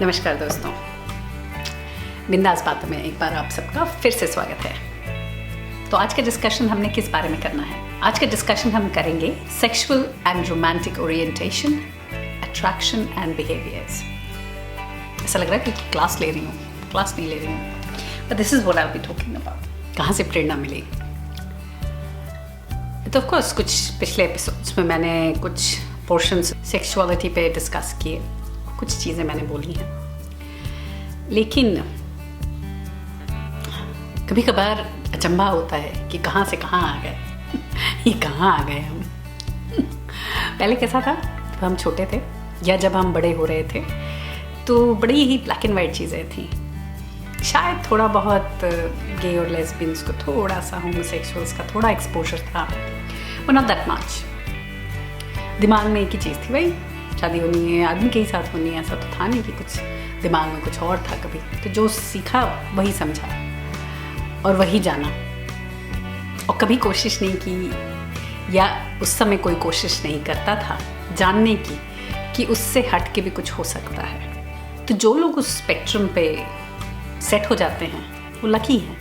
नमस्कार दोस्तों, बिंदास बातों में एक बार आप सबका फिर से स्वागत है। तो आज का डिस्कशन हमने किस बारे में करना है? आज का डिस्कशन हम करेंगे sexual and romantic orientation, attraction and behaviours. ऐसा लग रहा है कि क्लास ले रही हूँ, क्लास नहीं ले रही हूँ, but this is what I will be talking about. कहाँ से प्रेरणा मिली? तो ऑफ कोर्स कुछ पिछले एपिसोड्स में मैंने कुछ पोर्शंस सेक्सुअलिटी पे डिस्कस किए, कुछ चीज़ें मैंने बोली हैं, लेकिन कभी कभार अचंभा होता है कि कहाँ से कहाँ आ गए ये कहाँ आ गए हम। पहले कैसा था, जब हम छोटे थे या जब हम बड़े हो रहे थे तो बड़ी ही ब्लैक एंड वाइट चीज़ें थी। शायद थोड़ा बहुत गे और लेस्बियंस को थोड़ा सा, होमोसेक्सुअल्स का थोड़ा एक्सपोजर था, बट नॉट दैट मच। दिमाग में एक ही चीज़ थी, भाई शादी होनी है, आदमी के ही साथ होनी है। ऐसा तो था नहीं कि कुछ दिमाग में कुछ और था कभी। तो जो सीखा वही समझा और वही जाना, और कभी कोशिश नहीं की, या उस समय कोई कोशिश नहीं करता था जानने की कि उससे हट के भी कुछ हो सकता है। तो जो लोग उस स्पेक्ट्रम पे सेट हो जाते हैं वो लकी हैं,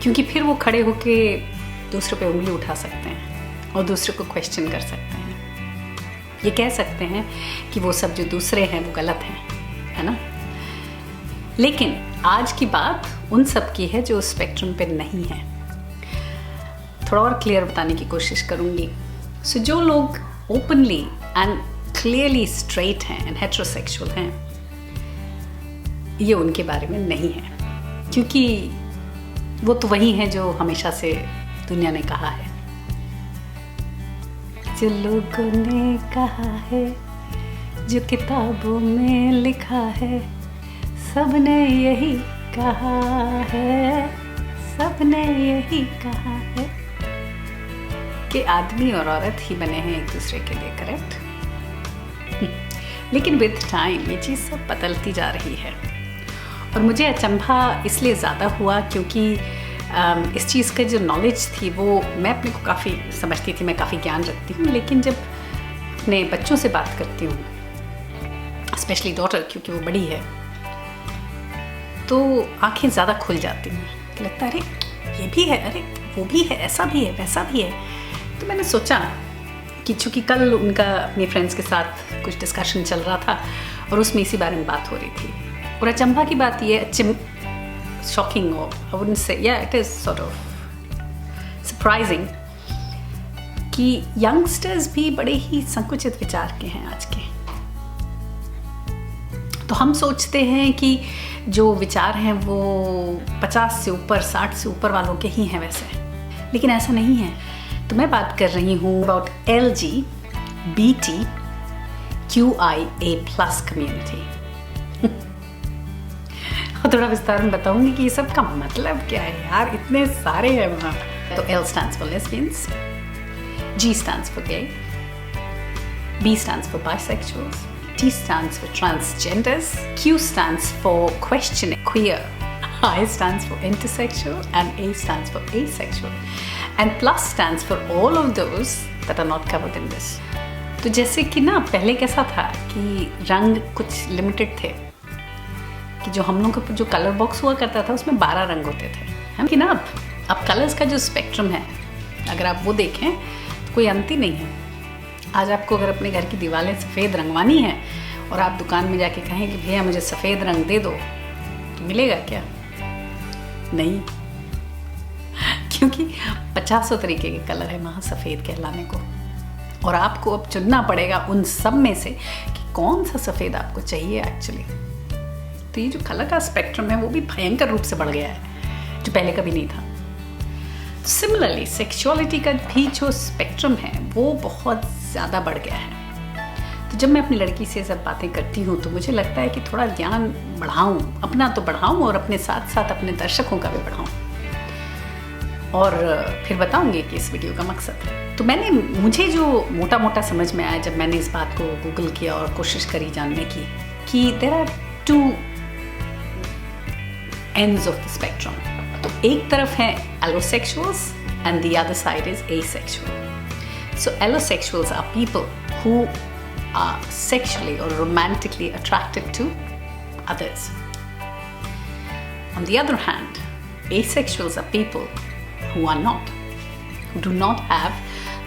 क्योंकि फिर वो खड़े होके दूसरे पे उंगली उठा सकते हैं और दूसरे को क्वेश्चन कर सकते हैं। ये कह सकते हैं कि वो सब जो दूसरे हैं वो गलत हैं, है ना। लेकिन आज की बात उन सब की है जो स्पेक्ट्रम पे नहीं है। थोड़ा और क्लियर बताने की कोशिश करूंगी। सो जो लोग ओपनली एंड क्लियरली स्ट्रेट हैं एंड हेटेरोसेक्सुअल हैं, ये उनके बारे में नहीं है, क्योंकि वो तो वही हैं जो हमेशा से दुनिया ने कहा है, जो लोगों ने कहा है, जो किताबों में लिखा है, सबने यही कहा है, सबने यही कहा है कि आदमी और औरत ही बने हैं एक दूसरे के लिए, करेक्ट। लेकिन विद टाइम ये चीज़ सब बदलती जा रही है, और मुझे अचंभा इसलिए ज़्यादा हुआ क्योंकि इस चीज़ का जो नॉलेज थी वो मैं अपने को काफ़ी समझती थी, मैं काफ़ी ज्ञान रखती हूँ, लेकिन जब अपने बच्चों से बात करती हूँ, स्पेशली डॉटर क्योंकि वो बड़ी है, तो आंखें ज़्यादा खुल जाती हैं कि लगता है अरे ये भी है, अरे वो भी है, ऐसा भी है, वैसा भी है। तो मैंने सोचा कि चूँकि कल उनका अपने फ्रेंड्स के साथ कुछ डिस्कशन चल रहा था और उसमें इसी बारे में बात हो रही थी, और अचंभा की बात ये shocking, or I wouldn't say, yeah, it is sort of surprising कि यंगस्टर्स भी बड़े ही संकुचित विचार के हैं आज के। तो हम सोचते हैं कि जो विचार हैं वो 50 से ऊपर, 60 से ऊपर वालों के ही हैं वैसे, लेकिन ऐसा नहीं है। तो मैं बात कर रही हूँ अबाउट LGBTQIA+ कम्युनिटी। और थोड़ा विस्तार में बताऊंगी कि ये सब का मतलब क्या है यार, इतने सारे हैं वहाँ। तो L stands for lesbians, G stands for gay, B stands for bisexuals, T stands for transgenders, Q stands for questioning, queer, I stands for intersexual, and A stands for asexual, and plus stands for all of those that are not covered in this. तो जैसे कि ना पहले कैसा था कि रंग कुछ लिमिटेड थे, कि जो हम लोग का जो कलर बॉक्स हुआ करता था उसमें 12 रंग होते थे, है कि ना। अब कलर्स का जो स्पेक्ट्रम है, अगर आप वो देखें तो कोई अंत ही नहीं है। आज आपको अगर अपने घर की दीवारें सफ़ेद रंगवानी है और आप दुकान में जाके कहें कि भैया मुझे सफ़ेद रंग दे दो, तो मिलेगा क्या? नहीं, क्योंकि 50 तरीके के कलर है वहाँ सफ़ेद कहलाने को, और आपको अब चुनना पड़ेगा उन सब में से कि कौन सा सफ़ेद आपको चाहिए एक्चुअली। तो ये जो कलर का स्पेक्ट्रम है वो भी भयंकर रूप से बढ़ गया है, जो पहले कभी नहीं था। सिमिलरली सेक्सुअलिटी का भी जो स्पेक्ट्रम है वो बहुत ज़्यादा बढ़ गया है। तो जब मैं अपनी लड़की से सब बातें करती हूँ तो मुझे लगता है कि थोड़ा ज्ञान बढ़ाऊँ, अपना तो बढ़ाऊँ और अपने साथ साथ अपने दर्शकों का भी बढ़ाऊँ, और फिर बताऊँगी कि इस वीडियो का मकसद है। तो मुझे जो मोटा मोटा समझ में आया जब मैंने इस बात को गूगल किया और कोशिश करी जानने की, कि there are 2 ends of the spectrum. तो एक तरफ है allosexuals and the other side is asexual. So allosexuals are people who are sexually or romantically attracted to others. On the other hand, asexuals are people who are not, who do not have,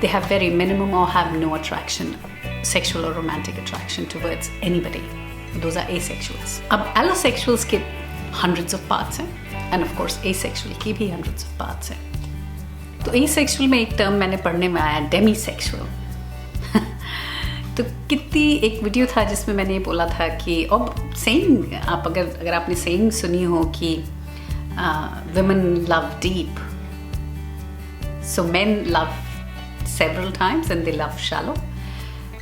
they have very minimum or have no attraction, sexual or romantic attraction towards anybody. Those are asexuals. अब allosexuals के hundreds of parts हैं, and of course asexual की भी hundreds of parts हैं. तो asexual में एक term मैंने पढ़ने में आया demisexual. तो कितनी एक वीडियो था जिसमें मैंने ये बोला था कि अब सेइंग, आप अगर आपने सेइंग सुनी हो कि women love deep, so men love several times and they love shallow.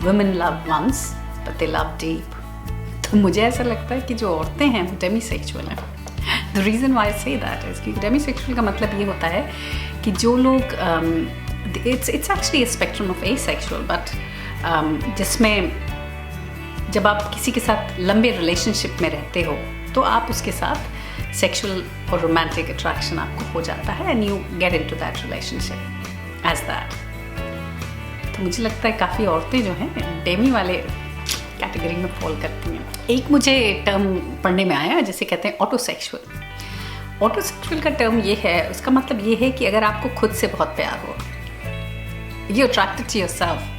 Women love once but they love deep. तो मुझे ऐसा लगता है कि जो औरतें हैं वो demisexual हैं. The reason why I say that is कि demisexual का मतलब ये होता है कि जो लोग it's actually a spectrum of asexual, but जिसमें जब आप किसी के साथ लंबे रिलेशनशिप में रहते हो तो आप उसके साथ सेक्सुअल और रोमांटिक अट्रैक्शन आपको हो जाता है and you get into that relationship as that. तो मुझे लगता है काफ़ी औरतें जो हैं डेमी वाले कैटेगरी में फॉल करती हैं. एक मुझे टर्म पढ़ने में आया जिसे कहते हैं ऑटोसेक्सुअल. ऑटोसेक्सुअल का टर्म ये है, उसका मतलब ये है कि अगर आपको खुद से बहुत प्यार हो, यू अट्रैक्टेड टू योरसेल्फ.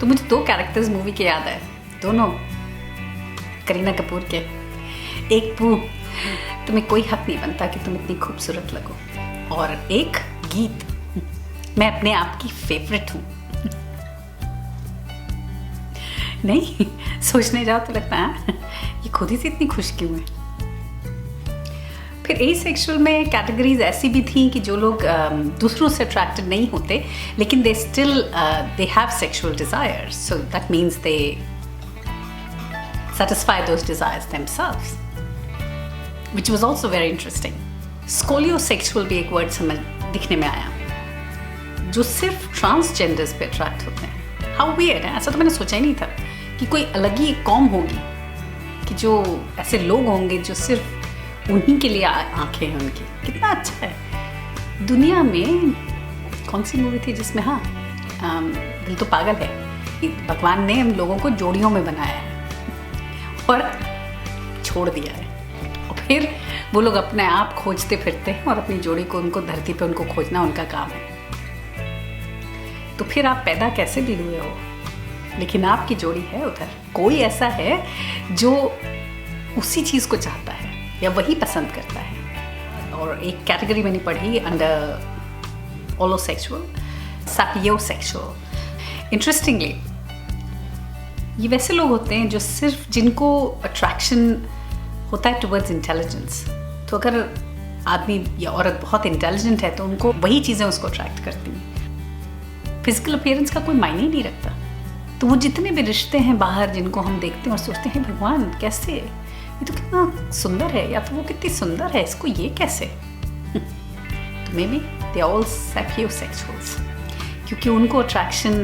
तो मुझे 2 कैरेक्टर्स मूवी के याद है, दोनों करीना कपूर के. एक वो तुम्हें कोई हक नहीं बनता कि तुम इतनी खूबसूरत लगो, और एक गीत मैं अपने आप की फेवरेट हूँ. नहीं सोचने जाओ तो लगता है ये खुद ही से इतनी खुश क्यों है. फिर एसेक्सुअल में कैटेगरीज ऐसी भी थी कि जो लोग दूसरों से अट्रैक्टेड नहीं होते लेकिन they still they have sexual desires, so that means they satisfy those desires themselves, which was also very interesting. Scoliosexual भी एक वर्ड समझ दिखने में आया, जो सिर्फ ट्रांसजेंडर्स पे अट्रैक्ट होते हैं. हाउ वियर्ड है, ऐसा तो मैंने सोचा ही नहीं था कि कोई अलग ही एक कॉम होगी, कि जो ऐसे लोग होंगे जो सिर्फ उन्हीं के लिए आंखें हैं उनकी. कितना अच्छा है. दुनिया में कौन सी मूवी थी जिसमें दिल तो पागल है, भगवान ने हम लोगों को जोड़ियों में बनाया है और छोड़ दिया है, और फिर वो लोग अपने आप खोजते फिरते हैं और अपनी जोड़ी को, उनको धरती पे उनको खोजना उनका काम है. तो फिर आप पैदा कैसे भी हुए हो, लेकिन आपकी जोड़ी है उधर. कोई ऐसा है जो उसी चीज़ को चाहता है या वही पसंद करता है. और एक कैटेगरी मैंने पढ़ी अंडर ओलोसेक्सुअल, सैपियोसेक्सुअल. इंटरेस्टिंगली ये वैसे लोग होते हैं जो सिर्फ जिनको अट्रैक्शन होता है टुवर्ड्स इंटेलिजेंस. तो अगर आदमी या औरत बहुत इंटेलिजेंट है तो उनको वही चीज़ें उसको अट्रैक्ट करती हैं. फिजिकल अपीयरेंस का कोई मायने ही नहीं रखता. तो वो जितने भी रिश्ते हैं बाहर जिनको हम देखते हैं और सोचते हैं भगवान कैसे, ये तो कितना सुंदर है, या तो वो कितनी सुंदर है, इसको ये कैसे. तो maybe they are all sapiosexuals, क्योंकि उनको अट्रैक्शन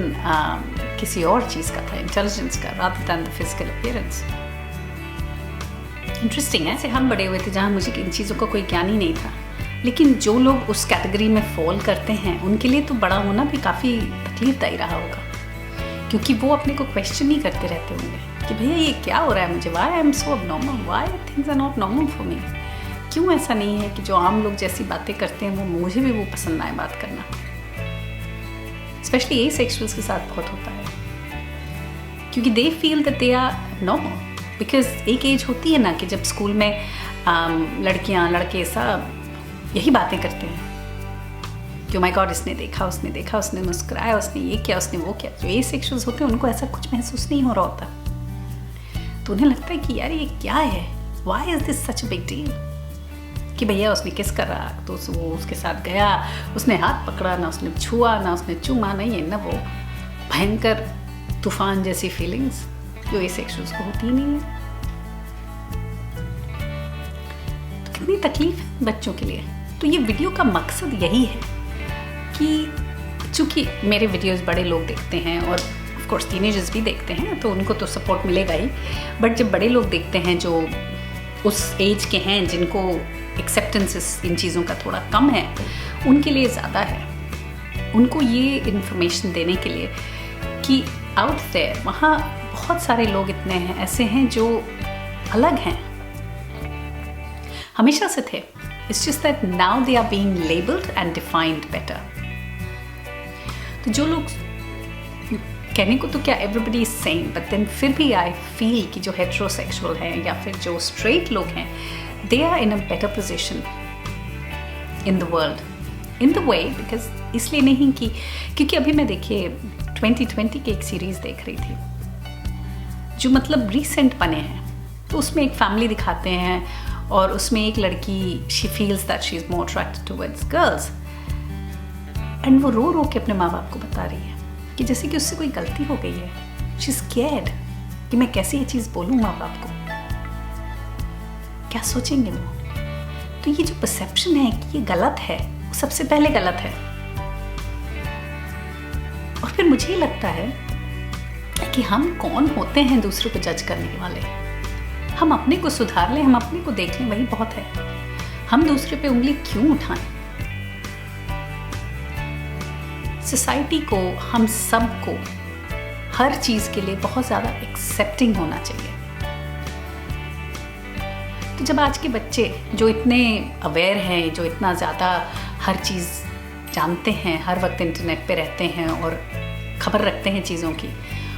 किसी और चीज़ का था, इंटेलिजेंस का, rather than the physical appearance. Interesting है. ऐसे हम बड़े हुए थे जहाँ मुझे इन चीज़ों का कोई ज्ञान ही नहीं था, लेकिन जो लोग उस कैटेगरी में फॉल करते हैं उनके लिए तो बड़ा होना भी काफ़ी तकलीफदायी रहा होगा, क्योंकि वो अपने को क्वेश्चन ही करते रहते होंगे कि भैया ये क्या हो रहा है मुझे, why I am so abnormal, why things are not normal for me. क्यों ऐसा नहीं है कि जो आम लोग जैसी बातें करते हैं वो मुझे भी वो पसंद आए बात करना. स्पेशली एसेक्सुअल्स के साथ बहुत होता है, क्योंकि they feel that they are normal. Because एक एज होती है ना कि जब स्कूल में लड़कियां लड़के सब यही बातें करते हैं कि माय गॉड इसने देखा, उसने मुस्कुराया, उसने ये किया, उसने वो किया. जो एसेक्सुअल्स होते हैं उनको ऐसा कुछ महसूस नहीं हो रहा होता, तो उन्हें लगता है कि यार ये क्या है, why is this such a big deal. कि भैया उसने किस कर रहा, तो वो उसके साथ गया, उसने हाथ पकड़ा, ना उसने छुआ, ना उसने चूमा, नहीं है ना वो भयंकर तूफान जैसी फीलिंग्स जो एसेक्सुअल्स को होती ही नहीं है. तो कितनी तकलीफ है बच्चों के लिए. तो ये वीडियो का मकसद यही है कि चूँकि मेरे वीडियोस बड़े लोग देखते हैं और ऑफ कोर्स टीनेजर्स भी देखते हैं, तो उनको तो सपोर्ट मिलेगा ही, बट जब बड़े लोग देखते हैं जो उस एज के हैं जिनको एक्सेप्टेंस इन चीज़ों का थोड़ा कम है, उनके लिए ज़्यादा है. उनको ये इन्फॉर्मेशन देने के लिए कि आउट देयर वहाँ बहुत सारे लोग इतने हैं, ऐसे हैं जो अलग हैं, हमेशा से थे. It's just that now they are being labeled and defined better. तो जो लोग कहने को तो क्या everybody is same, but then फिर भी I feel कि जो heterosexual हैं या फिर जो straight लोग हैं, they are in a better position in the world, in the way, because इसलिए नहीं कि क्योंकि अभी मैं देखिए 2020 की एक सीरीज देख रही थी जो मतलब रिसेंट बने हैं. तो उसमें एक फैमिली दिखाते हैं और उसमें एक लड़की she feels that she is more attracted towards girls, and वो रो रो के अपने माँ बाप को बता रही है कि जैसे कि उससे कोई गलती हो गई है. शी इज स्कैर्ड कि मैं कैसे ये चीज़ बोलूँ माँ बाप को, क्या सोचेंगे वो. तो ये जो परसेप्शन है कि ये गलत है, वो सबसे पहले गलत है. और फिर मुझे लगता है कि हम कौन होते हैं दूसरों को जज करने वाले. हम अपने को सुधार लें, हम अपने को देख लें, वही बहुत है. हम दूसरे पे उंगली क्यों उठाएं. सोसाइटी को, हम सबको हर चीज़ के लिए बहुत ज़्यादा एक्सेप्टिंग होना चाहिए. तो जब आज के बच्चे जो इतने अवेयर हैं, जो इतना ज़्यादा हर चीज़ जानते हैं, हर वक्त इंटरनेट पे रहते हैं और खबर रखते हैं चीज़ों की,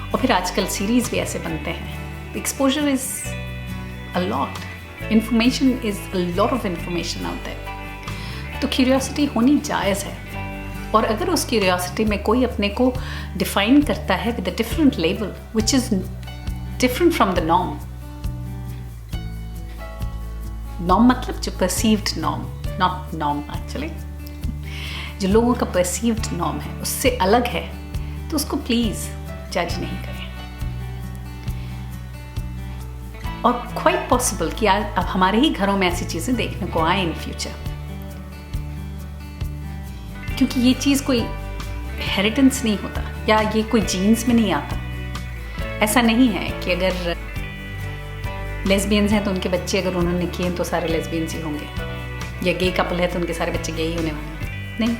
और फिर आजकल सीरीज़ भी ऐसे बनते हैं. Exposure is a lot, information is a lot of information out there. तो क्यूरियोसिटी होनी जायज़ है. और अगर उस क्यूरियोसिटी में कोई अपने को डिफाइन करता है with a different label which is different from the norm. Norm मतलब जो perceived norm, not norm actually, जो लोगों का परसीव्ड नॉर्म है उससे अलग है, तो उसको प्लीज़ जज नहीं करें. और क्वाइट पॉसिबल कि आज अब हमारे ही घरों में ऐसी चीज़ें देखने को आए इन फ्यूचर, क्योंकि ये चीज़ कोई हेरिटेंस नहीं होता या ये कोई जीन्स में नहीं आता. ऐसा नहीं है कि अगर लेस्बियंस हैं तो उनके बच्चे अगर उन्होंने किए तो सारे लेस्बियंस ही होंगे, या गे कपल है तो उनके सारे बच्चे गे ही होने वाले हैं. नहीं,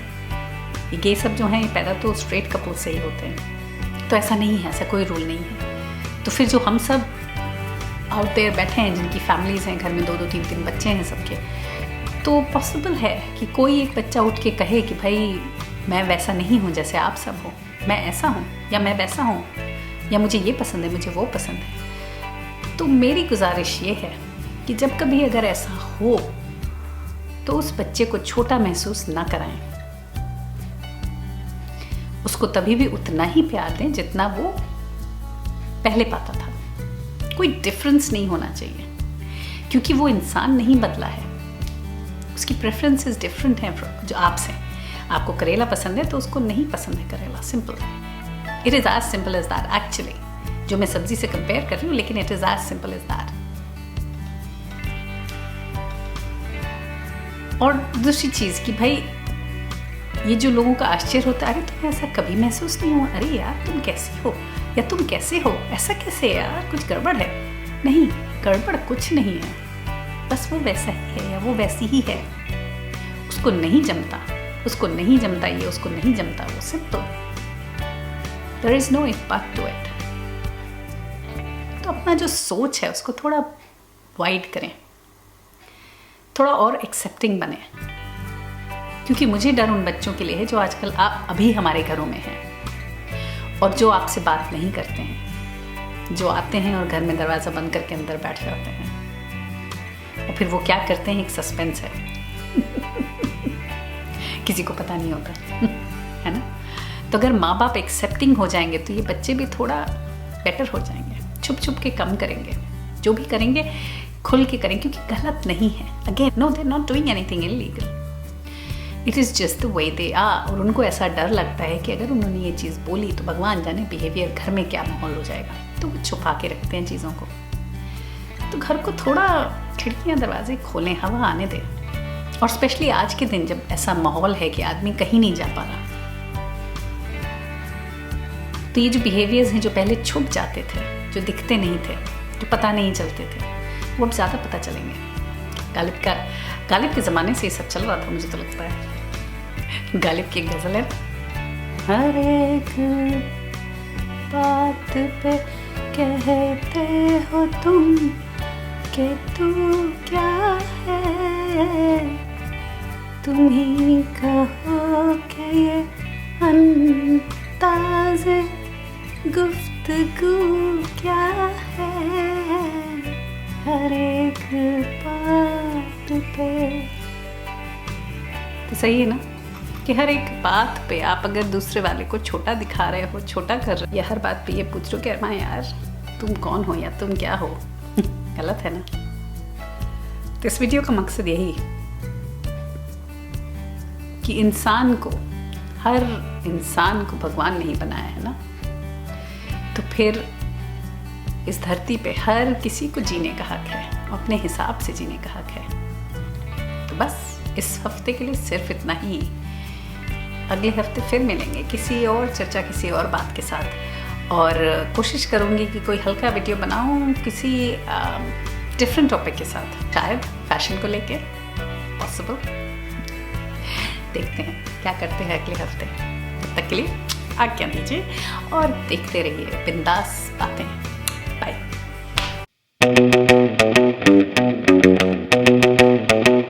ये गे सब जो हैं ये पैदा तो स्ट्रेट कपल से ही होते हैं. तो ऐसा नहीं है, ऐसा कोई रूल नहीं है. तो फिर जो हम सब आउट देयर बैठे हैं, जिनकी फैमिलीज़ हैं, घर में 2-2, 3-3 बच्चे हैं सबके, तो पॉसिबल है कि कोई एक बच्चा उठ के कहे कि भाई मैं वैसा नहीं हूँ जैसे आप सब हो, मैं ऐसा हूँ या मैं वैसा हूँ, या मुझे ये पसंद है, मुझे वो पसंद है. तो मेरी गुजारिश ये है कि जब कभी अगर ऐसा हो तो उस बच्चे को छोटा महसूस ना कराएं. उसको तभी भी उतना ही प्यार दें जितना वो पहले पाता था. कोई डिफरेंस नहीं होना चाहिए, क्योंकि वो इंसान नहीं बदला है. उसकी प्रेफरेंसेस डिफरेंट हैं जो आपसे. आपको करेला पसंद है तो उसको नहीं पसंद है करेला. Simple. It is as simple as that actually. जो मैं सब्जी से कंपेयर कर रही हूँ, लेकिन it is as simple as that. और दूसरी चीज़ कि भाई ये जो लोगों का आश्चर्य होता है, अरे तुम्हें ऐसा कभी महसूस नहीं हुआ, अरे यार तुम कैसी हो या तुम कैसे हो, ऐसा कैसे यार, कुछ गड़बड़ है. नहीं, गड़बड़ कुछ नहीं है, बस वो वैसा ही है या वो वैसी ही है. उसको नहीं जमता, उसको नहीं जमता ये, उसको नहीं जमता वो. Simple. There is no if but to it. तो अपना जो सोच है उसको थोड़ा वाइड करें, थोड़ा और एक्सेप्टिंग बने, क्योंकि मुझे डर उन बच्चों के लिए है जो आजकल अभी हमारे घरों में हैं और जो आपसे बात नहीं करते हैं, जो आते हैं और घर में दरवाज़ा बंद करके अंदर बैठ जाते हैं, और फिर वो क्या करते हैं एक सस्पेंस है. किसी को पता नहीं होता. है ना. तो अगर माँ बाप एक्सेप्टिंग हो जाएंगे तो ये बच्चे भी थोड़ा बेटर हो जाएंगे. छुप छुप के कम करेंगे, जो भी करेंगे खुल के करें, क्योंकि गलत नहीं है. Again no, they are not doing anything illegal. It is just the way they are. और उनको ऐसा डर लगता है कि अगर उन्होंने ये चीज़ बोली तो भगवान जाने बिहेवियर घर में क्या माहौल हो जाएगा, तो वो छुपा के रखते हैं चीज़ों को. तो घर को थोड़ा खिड़कियाँ दरवाजे खोलें, हवा आने दें. और स्पेशली आज के दिन जब ऐसा माहौल है कि आदमी कहीं नहीं जा पा रहा, तो ये जो बिहेवियर्स हैं जो पहले छुप जाते थे, जो दिखते नहीं थे, जो पता नहीं चलते थे, वो अब ज़्यादा पता चलेंगे. गालिब के ज़माने से ये सब चल रहा था, मुझे तो लगता है. गालिब की एक गज़ल है, हर एक बात पे कहते हो तुम कि तू क्या है, तुम ही कहो कि ये अंदाज़े गुफ्तगू क्या है, हर एक बात पे। तो सही है ना कि हर एक बात पे आप अगर दूसरे वाले को छोटा दिखा रहे हो, छोटा कर रहे हो, या हर बात पे ये पूछ रहे हो कि अरमा यार तुम कौन हो या तुम क्या हो, गलत है ना। तो इस वीडियो का मकसद यही कि इंसान को, हर इंसान को भगवान ने ही बनाया है ना, तो फिर इस धरती पे हर किसी को जीने का हक है, अपने हिसाब से जीने का हक है। तो बस इस हफ्ते के लिए सिर्फ इतना ही। अगले हफ्ते फिर मिलेंगे किसी और चर्चा, किसी और बात के साथ, और कोशिश करूँगी कि कोई हल्का वीडियो बनाऊँ किसी डिफरेंट टॉपिक के साथ, शायद फैशन को लेके, पॉसिबल। देखते हैं क्या करते हैं अगले हफ्ते। तब तक के लिए आज्ञा दीजिए और देखते रहिए बिंदास बातें। बाय।